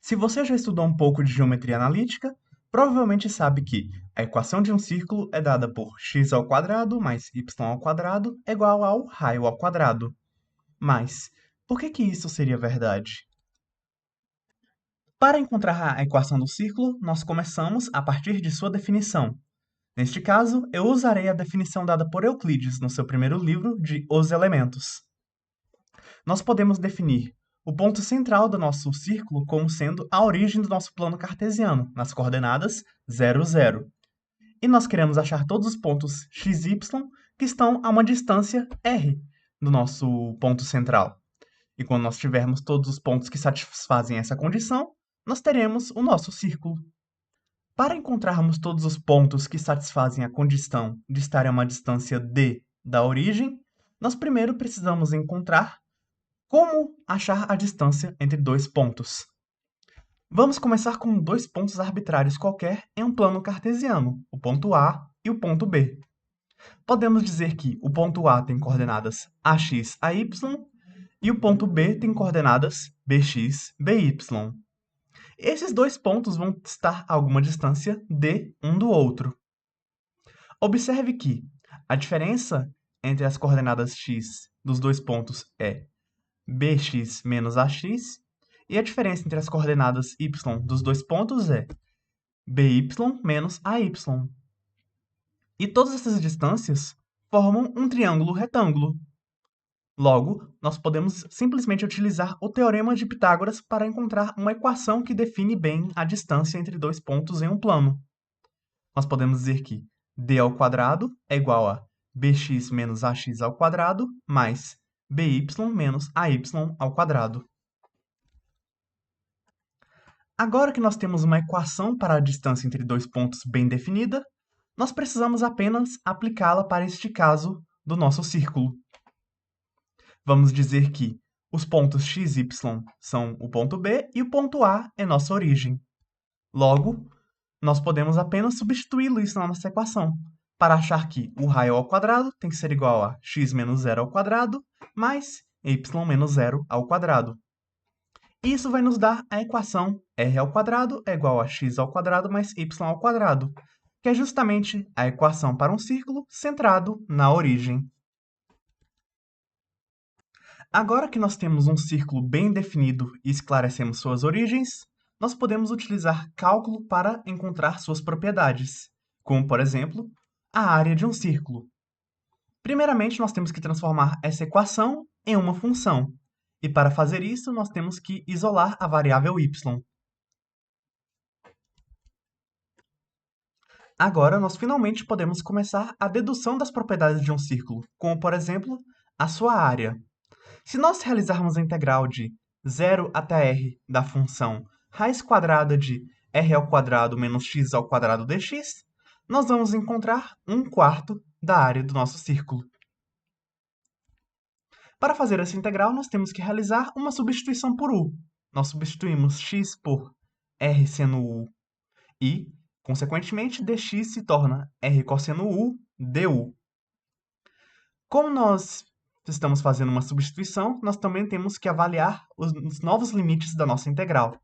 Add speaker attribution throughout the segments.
Speaker 1: Se você já estudou um pouco de geometria analítica, provavelmente sabe que a equação de um círculo é dada por x² mais y² é igual ao raio ao quadrado. Mas, por que isso seria verdade? Para encontrar a equação do círculo, nós começamos a partir de sua definição. Neste caso, eu usarei a definição dada por Euclides no seu primeiro livro de Os Elementos. Nós podemos definir o ponto central do nosso círculo como sendo a origem do nosso plano cartesiano, nas coordenadas 0, 0. E nós queremos achar todos os pontos x, y que estão a uma distância r do nosso ponto central. E quando nós tivermos todos os pontos que satisfazem essa condição, nós teremos o nosso círculo. Para encontrarmos todos os pontos que satisfazem a condição de estar a uma distância d da origem, nós primeiro precisamos encontrar como achar a distância entre dois pontos. Vamos começar com dois pontos arbitrários qualquer em um plano cartesiano, o ponto A e o ponto B. Podemos dizer que o ponto A tem coordenadas ax, ay, e o ponto B tem coordenadas bx, by. Esses dois pontos vão estar a alguma distância d um do outro. Observe que a diferença entre as coordenadas x dos dois pontos é bx menos ax, e a diferença entre as coordenadas y dos dois pontos é by menos ay. E todas essas distâncias formam um triângulo retângulo. Logo, nós podemos simplesmente utilizar o teorema de Pitágoras para encontrar uma equação que define bem a distância entre dois pontos em um plano. Nós podemos dizer que d² é igual a bx menos ax² mais by menos ay². Agora que nós temos uma equação para a distância entre dois pontos bem definida, nós precisamos apenas aplicá-la para este caso do nosso círculo. Vamos dizer que os pontos x, y são o ponto B e o ponto A é nossa origem. Logo, nós podemos apenas substituí-lo isso na nossa equação, para achar que o raio ao quadrado tem que ser igual a x menos 0 ao quadrado mais y menos 0 ao quadrado. Isso vai nos dar a equação r² é igual a x² mais y², que é justamente a equação para um círculo centrado na origem. Agora que nós temos um círculo bem definido e esclarecemos suas origens, nós podemos utilizar cálculo para encontrar suas propriedades, como, por exemplo, a área de um círculo. Primeiramente, nós temos que transformar essa equação em uma função. E para fazer isso, nós temos que isolar a variável y. Agora, nós finalmente podemos começar a dedução das propriedades de um círculo, como, por exemplo, a sua área. Se nós realizarmos a integral de 0 até r da função raiz quadrada de r² menos x² dx, nós vamos encontrar 1/4 da área do nosso círculo. Para fazer essa integral, nós temos que realizar uma substituição por u. Nós substituímos x por r seno u e, consequentemente, dx se torna r cosseno u du. Como nós estamos fazendo uma substituição, nós também temos que avaliar os novos limites da nossa integral.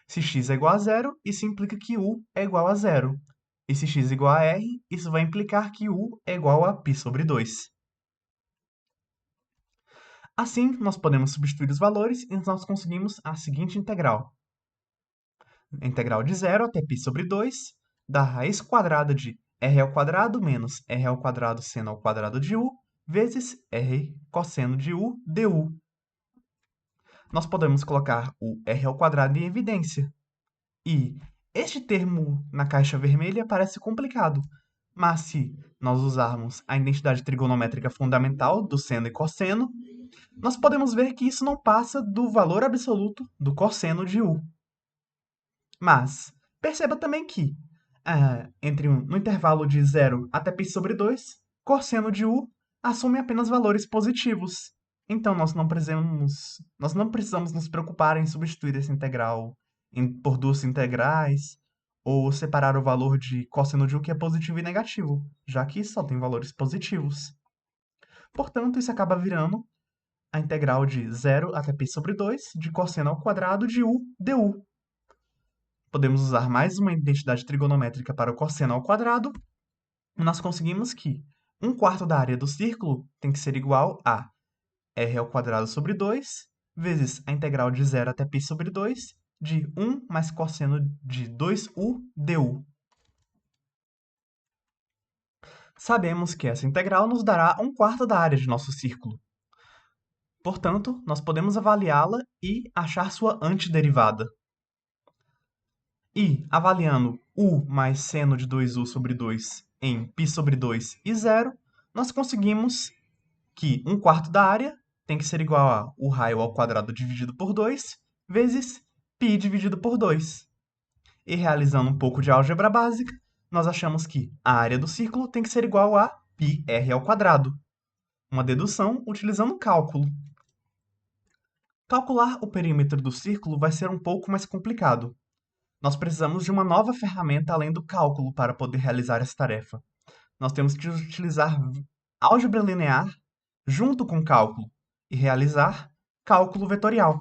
Speaker 1: Se x é igual a zero, isso implica que u é igual a zero. E se x é igual a r, isso vai implicar que u é igual a π/2. Assim, nós podemos substituir os valores e nós conseguimos a seguinte integral. A integral de 0 até π/2 da raiz quadrada de r² menos r² seno ao quadrado de u vezes r cosseno de u du. Nós podemos colocar o r² em evidência. E este termo na caixa vermelha parece complicado, mas se nós usarmos a identidade trigonométrica fundamental do seno e cosseno, nós podemos ver que isso não passa do valor absoluto do cosseno de u. Mas perceba também que, no intervalo de 0 até π/2, cosseno de u assume apenas valores positivos. Então, nós não precisamos nos preocupar em substituir essa integral por duas integrais, ou separar o valor de cosseno de u que é positivo e negativo, já que só tem valores positivos. Portanto, isso acaba virando a integral de 0 até π sobre 2 de cosseno ao quadrado de u du. Podemos usar mais uma identidade trigonométrica para o cosseno ao quadrado. Nós conseguimos que 1/4 da área do círculo tem que ser igual a r ao quadrado sobre 2 vezes a integral de 0 até π sobre 2 de 1 mais cosseno de 2u du. Sabemos que essa integral nos dará 1/4 da área de nosso círculo. Portanto, nós podemos avaliá-la e achar sua antiderivada. E, avaliando u mais seno de 2u sobre 2 em π sobre 2 e 0, nós conseguimos que 1/4 da área tem que ser igual a u raio ao quadrado dividido por 2 vezes π dividido por 2. E realizando um pouco de álgebra básica, nós achamos que a área do círculo tem que ser igual a πr ao quadrado. Uma dedução utilizando cálculo. Calcular o perímetro do círculo vai ser um pouco mais complicado. Nós precisamos de uma nova ferramenta além do cálculo para poder realizar essa tarefa. Nós temos que utilizar álgebra linear junto com cálculo e realizar cálculo vetorial.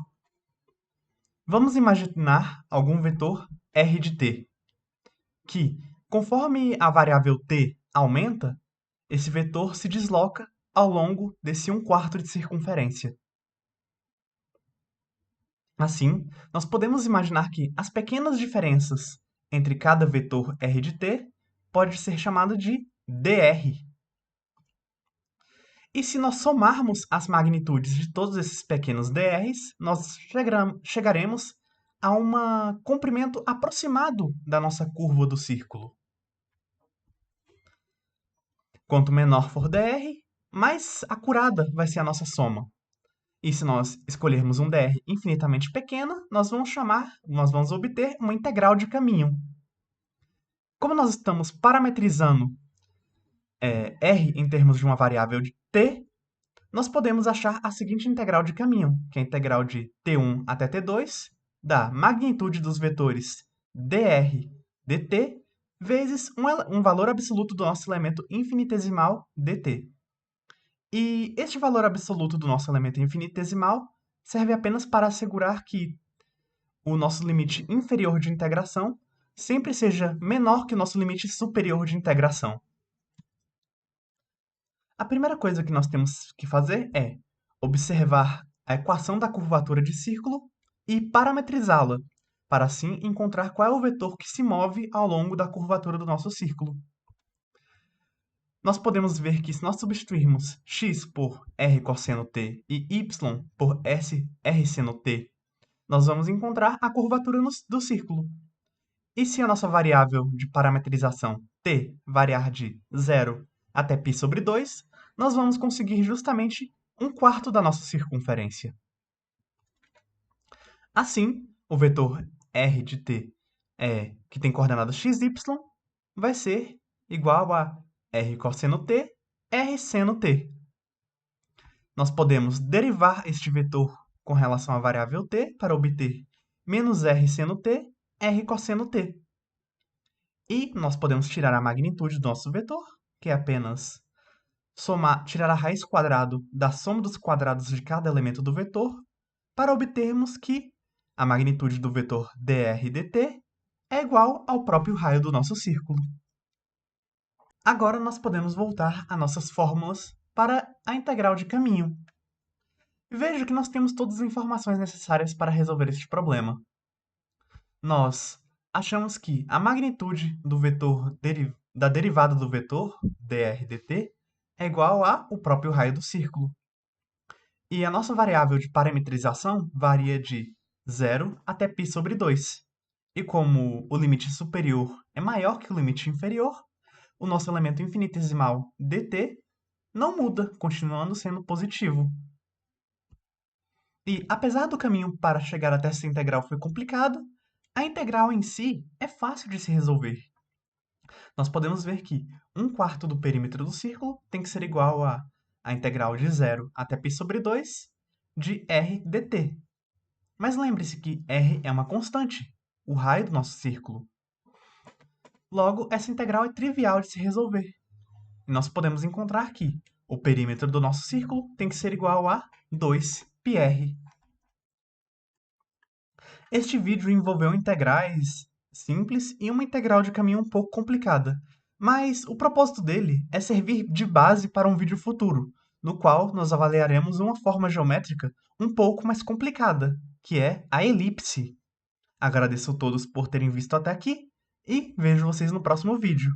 Speaker 1: Vamos imaginar algum vetor r de t, que, conforme a variável t aumenta, esse vetor se desloca ao longo desse 1/4 de circunferência. Assim, nós podemos imaginar que as pequenas diferenças entre cada vetor r de t pode ser chamado de dr. E se nós somarmos as magnitudes de todos esses pequenos dr's, nós chegaremos a um comprimento aproximado da nossa curva do círculo. Quanto menor for dr, mais acurada vai ser a nossa soma. E se nós escolhermos um dr infinitamente pequeno, nós vamos obter uma integral de caminho. Como nós estamos parametrizando r em termos de uma variável de t, nós podemos achar a seguinte integral de caminho, que é a integral de t1 até t2 da magnitude dos vetores dr dt vezes um valor absoluto do nosso elemento infinitesimal dt. E este valor absoluto do nosso elemento infinitesimal serve apenas para assegurar que o nosso limite inferior de integração sempre seja menor que o nosso limite superior de integração. A primeira coisa que nós temos que fazer é observar a equação da curvatura de círculo e parametrizá-la, para assim encontrar qual é o vetor que se move ao longo da curvatura do nosso círculo. Nós podemos ver que se nós substituirmos x por r cosseno t e y por r seno t, nós vamos encontrar a curvatura do círculo. E se a nossa variável de parametrização t variar de 0 até π sobre 2, nós vamos conseguir justamente 1/4 da nossa circunferência. Assim, o vetor r de t, que tem coordenadas x, y, vai ser igual a r cosseno t, r seno t. Nós podemos derivar este vetor com relação à variável t para obter menos r seno t, r cosseno t. E nós podemos tirar a magnitude do nosso vetor, que é apenas tirar a raiz quadrada da soma dos quadrados de cada elemento do vetor, para obtermos que a magnitude do vetor dr dt é igual ao próprio raio do nosso círculo. Agora nós podemos voltar a nossas fórmulas para a integral de caminho. Veja que nós temos todas as informações necessárias para resolver este problema. Nós achamos que a magnitude do vetor da derivada do vetor dr dt é igual ao próprio raio do círculo. E a nossa variável de parametrização varia de 0 até π sobre 2. E como o limite superior é maior que o limite inferior, o nosso elemento infinitesimal dt não muda, continuando sendo positivo. E apesar do caminho para chegar até essa integral foi complicado, a integral em si é fácil de se resolver. Nós podemos ver que 1/4 do perímetro do círculo tem que ser igual a integral de 0 até π sobre 2 de r dt. Mas lembre-se que r é uma constante, o raio do nosso círculo. Logo, essa integral é trivial de se resolver. E nós podemos encontrar que O perímetro do nosso círculo tem que ser igual a 2πr. Este vídeo envolveu integrais simples e uma integral de caminho um pouco complicada, mas o propósito dele é servir de base para um vídeo futuro, no qual nós avaliaremos uma forma geométrica um pouco mais complicada, que é a elipse. Agradeço a todos por terem visto até aqui e vejo vocês no próximo vídeo.